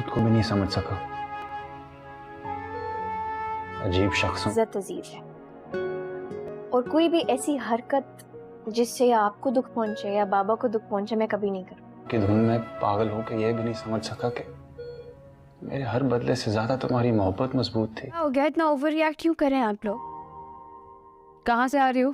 खुद को भी नहीं समझ सका। अजीब शख्स हूँ। इज्जत अजीब है, और कोई भी ऐसी हरकत जिससे या आपको दुख पहुंचे या बाबा को दुख पहुंचे मैं कभी नहीं करूँ। कि धुन में पागल होकर यह भी नहीं समझ सका कि मेरे हर बदले से ज्यादा तुम्हारी मोहब्बत मजबूत थी। हो गया, इतना ओवर रिएक्ट क्यों करें आप लोग? कहाँ से आ रही हो?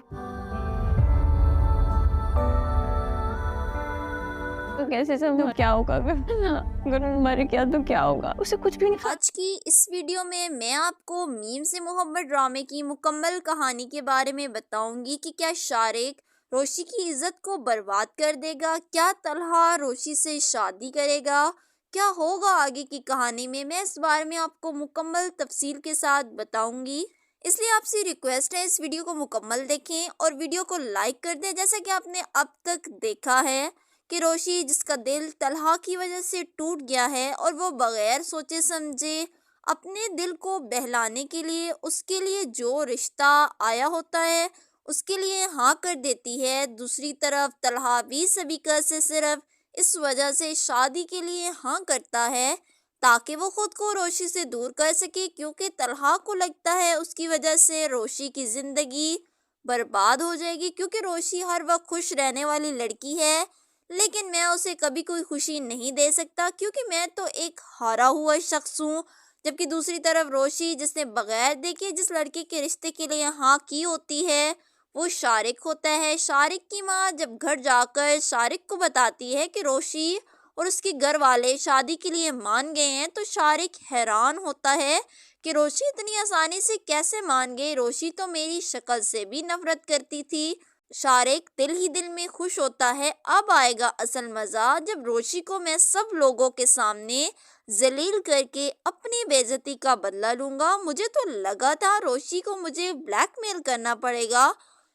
तो कैसे समझो क्या होगा अगर मर गया तो क्या होगा? उसे कुछ भी नहीं। आज की इस वीडियो में मैं आपको मीम से मोहब्बत ड्रामे की मुकम्मल कहानी के बारे में बताऊंगी कि क्या शारिक रोशी की इज्जत को बर्बाद कर देगा, क्या तलहा रोशी से शादी करेगा, क्या होगा आगे की कहानी में, मैं इस बारे में आपको मुकम्मल तफसील के साथ बताऊंगी। इसलिए आपसे रिक्वेस्ट है इस वीडियो को मुकम्मल देखें और वीडियो को लाइक कर दें। जैसा कि आपने अब तक देखा है कि रोशी जिसका दिल तलहा की वजह से टूट गया है और वो बगैर सोचे समझे अपने दिल को बहलाने के लिए उसके लिए जो रिश्ता आया होता है उसके लिए हाँ कर देती है। दूसरी तरफ तलहा भी सबिका से सिर्फ इस वजह से शादी के लिए हाँ करता है ताकि वो खुद को रोशी से दूर कर सके, क्योंकि तलहा को लगता है उसकी वजह से रोशी की ज़िंदगी बर्बाद हो जाएगी, क्योंकि रोशी हर वक्त खुश रहने वाली लड़की है। लेकिन मैं उसे कभी कोई खुशी नहीं दे सकता क्योंकि मैं तो एक हारा हुआ शख्स हूँ। जबकि दूसरी तरफ रोशी जिसने बगैर देखे जिस लड़के के रिश्ते के लिए हाँ की होती है वो शारिक होता है। शारिक की माँ जब घर जाकर शारिक को बताती है कि रोशी और उसके घर वाले शादी के लिए मान गए हैं तो शारिक हैरान होता है कि रोशी इतनी आसानी से कैसे मान गई, रोशी तो मेरी शक्ल से भी नफरत करती थी। शारिक दिल ही दिल में खुश होता है। अब आएगा असल मज़ा जब रोशी को मैं सब लोगों के सामने जलील करके अपनी बेइज्जती का बदला लूँगा। मुझे तो लगा था रोशी को मुझे ब्लैकमेल करना पड़ेगा,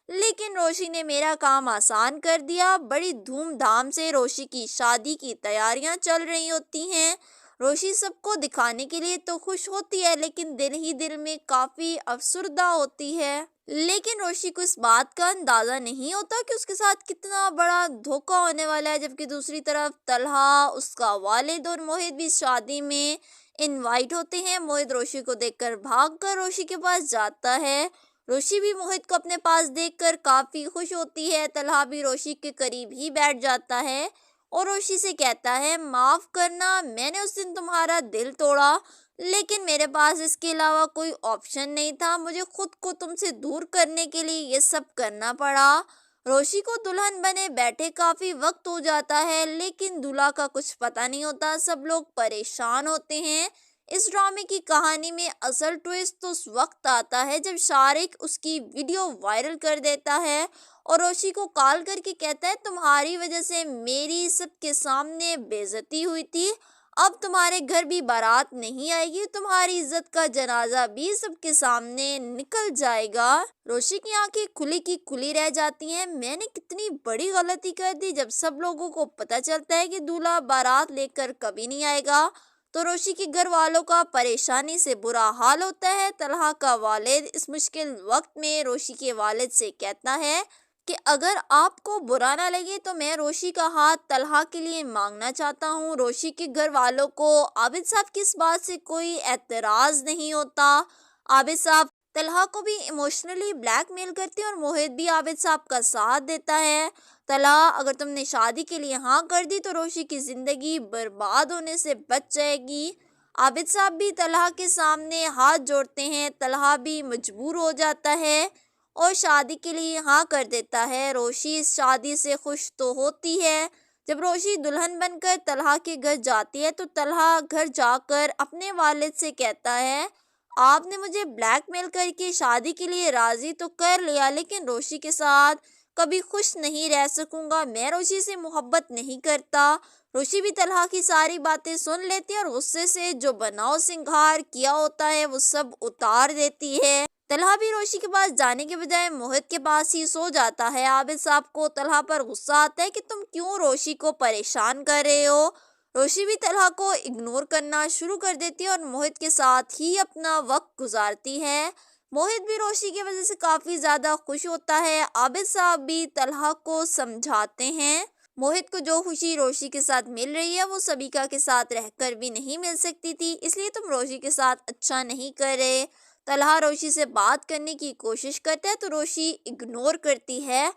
लेकिन रोशी ने मेरा काम आसान कर दिया। बड़ी धूमधाम से रोशी की शादी की तैयारियां चल रही होती हैं। रोशी सबको दिखाने के लिए तो खुश होती है लेकिन दिल ही दिल में काफ़ी अफसुर्दा होती है। लेकिन रोशी को इस बात का अंदाज़ा नहीं होता कि उसके साथ कितना बड़ा धोखा होने वाला है। जबकि दूसरी तरफ तलहा, उसका वालिद और मोहित भी शादी में इनवाइट होते हैं। मोहित रोशी को देखकर भागकर रोशी के पास जाता है। रोशी भी मोहित को अपने पास देखकर काफ़ी खुश होती है। तलहा भी रोशी के करीब ही बैठ जाता है और रोशी से कहता है, माफ़ करना, मैंने उस दिन तुम्हारा दिल तोड़ा लेकिन मेरे पास इसके अलावा कोई ऑप्शन नहीं था। मुझे खुद को तुमसे दूर करने के लिए ये सब करना पड़ा। रोशी को दुल्हन बने बैठे काफ़ी वक्त हो जाता है लेकिन दूल्हा का कुछ पता नहीं होता। सब लोग परेशान होते हैं। इस ड्रामे की कहानी में असल ट्विस्ट तो उस वक्त आता है जब शारिक उसकी वीडियो वायरल कर देता है और रोशी को कॉल करके कहता है, तुम्हारी वजह से मेरी सबके सामने बेइज्जती हुई थी, अब तुम्हारे घर भी बारात नहीं आएगी, तुम्हारी इज्जत का जनाजा भी सबके सामने निकल जाएगा। रोशी की आंखें खुली की खुली रह जाती हैं। मैंने कितनी बड़ी गलती कर दी। जब सब लोगों को पता चलता है कि दूल्हा बारात लेकर कभी नहीं आएगा तो रोशी के घर वालों का परेशानी से बुरा हाल होता है। तलहा का वालिद इस मुश्किल वक्त में रोशी के वालिद से कहता है कि अगर आपको बुरा ना लगे तो मैं रोशी का हाथ तलहा के लिए मांगना चाहता हूँ। रोशी के घर वालों को आबिद साहब की इस बात से कोई एतराज़ नहीं होता। आबिद साहब तलहा को भी इमोशनली ब्लैकमेल करते हैं और मोहित भी आबिद साहब का साथ देता है। तलहा, अगर तुमने शादी के लिए हाँ कर दी तो रोशी की ज़िंदगी बर्बाद होने से बच जाएगी। आबिद साहब भी तलहा के सामने हाथ जोड़ते हैं। तलहा भी मजबूर हो जाता है और शादी के लिए हाँ कर देता है। रोशी इस शादी से खुश तो होती है। जब रोशी दुल्हन बनकर तलहा के घर जाती है तो तलहा घर जाकर अपने वालिद से कहता है, आपने मुझे ब्लैकमेल करके शादी के लिए राज़ी तो कर लिया लेकिन रोशी के साथ कभी खुश नहीं रह सकूंगा। मैं रोशी से मोहब्बत नहीं करता। रोशी भी तलहा की सारी बातें सुन लेती है और गुस्से से जो बनाव सिंगार किया होता है वो सब उतार देती है। तलहा भी रोशी के पास जाने के बजाय मोहित के पास ही सो जाता है। आबिद साहब को तलहा पर गुस्सा आता है कि तुम क्यों रोशी को परेशान कर रहे हो। रोशी भी तलहा को इग्नोर करना शुरू कर देती है और मोहित के साथ ही अपना वक्त गुजारती है। मोहित भी रोशी की वजह से काफ़ी ज़्यादा खुश होता है। आबिद साहब भी तलहा को समझाते हैं। موہت کو جو خوشی روشی کے ساتھ مل رہی ہے وہ سبیکا کے ساتھ رہ کر بھی نہیں مل سکتی تھی، اس لیے تم روشی کے ساتھ اچھا نہیں کر رہے۔ طلحہ روشی سے بات کرنے کی کوشش کرتا ہے تو روشی اگنور کرتی ہے۔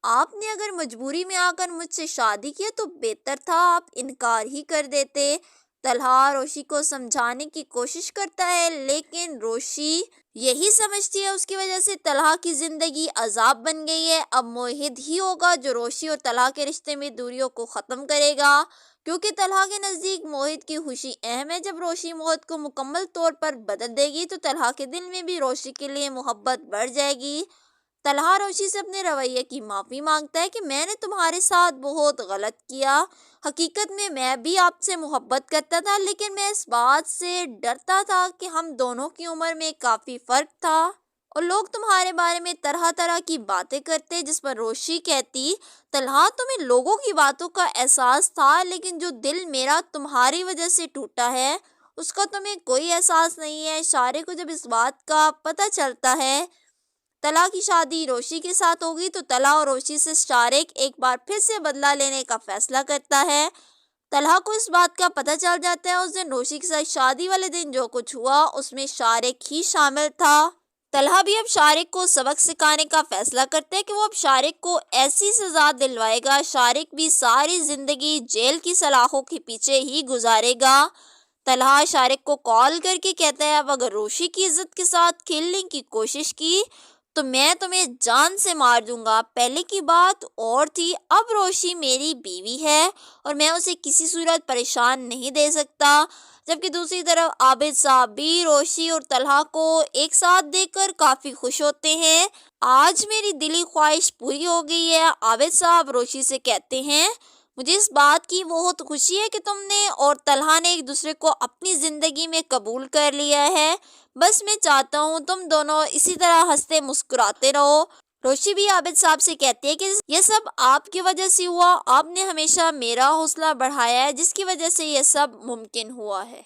آپ نے اگر مجبوری میں آ کر مجھ سے شادی کی تو بہتر تھا آپ انکار ہی کر دیتے۔ طلحہ روشی کو سمجھانے کی کوشش کرتا ہے لیکن روشی یہی سمجھتی ہے اس کی وجہ سے طلحہ کی زندگی عذاب بن گئی ہے۔ اب موہد ہی ہوگا جو روشی اور طلحہ کے رشتے میں دوریوں کو ختم کرے گا، کیونکہ طلحہ کے نزدیک موہد کی خوشی اہم ہے۔ جب روشی موہد کو مکمل طور پر بدل دے گی تو طلحہ کے دل میں بھی روشی کے لیے محبت بڑھ جائے گی۔ طلحہ روشی سے اپنے رویے کی معافی مانگتا ہے کہ میں نے تمہارے ساتھ بہت غلط کیا، حقیقت میں بھی آپ سے محبت کرتا تھا، لیکن میں اس بات سے ڈرتا تھا کہ ہم دونوں کی عمر میں کافی فرق تھا اور لوگ تمہارے بارے میں طرح طرح کی باتیں کرتے، جس پر روشی کہتی طلحہ تمہیں لوگوں کی باتوں کا احساس تھا، لیکن جو دل میرا تمہاری وجہ سے ٹوٹا ہے اس کا تمہیں کوئی احساس نہیں ہے۔ شارق کو جب اس بات کا پتہ چلتا ہے طلحہ کی شادی روشی کے ساتھ ہوگی تو طلحہ اور روشی سے شارق ایک بار پھر سے بدلہ لینے کا فیصلہ کرتا ہے۔ طلحہ کو اس بات کا پتہ چل جاتا ہے اس دن روشی کے ساتھ شادی والے دن جو کچھ ہوا اس میں شارق ہی شامل تھا۔ طلحہ بھی اب شارق کو سبق سکھانے کا فیصلہ کرتے ہیں کہ وہ اب شارق کو ایسی سزا دلوائے گا، شارق بھی ساری زندگی جیل کی سلاخوں کے پیچھے ہی گزارے گا۔ طلحہ شارق کو کال کر کے کہتا ہے اب اگر روشی کی عزت کے ساتھ کھیلنے کی کوشش کی تو میں تمہیں جان سے مار دوں گا۔ پہلے کی بات اور تھی، اب روشی میری بیوی ہے اور میں اسے کسی صورت پریشان نہیں دے سکتا۔ جبکہ دوسری طرف عابد صاحب بھی روشی اور طلحہ کو ایک ساتھ دیکھ کر کافی خوش ہوتے ہیں۔ آج میری دلی خواہش پوری ہو گئی ہے، عابد صاحب روشی سے کہتے ہیں۔ مجھے اس بات کی بہت خوشی ہے کہ تم نے اور طلحہ نے ایک دوسرے کو اپنی زندگی میں قبول کر لیا ہے، بس میں چاہتا ہوں تم دونوں اسی طرح ہنستے مسکراتے رہو۔ روشی بھی عابد صاحب سے کہتی ہے کہ یہ سب آپ کی وجہ سے ہوا، آپ نے ہمیشہ میرا حوصلہ بڑھایا ہے جس کی وجہ سے یہ سب ممکن ہوا ہے۔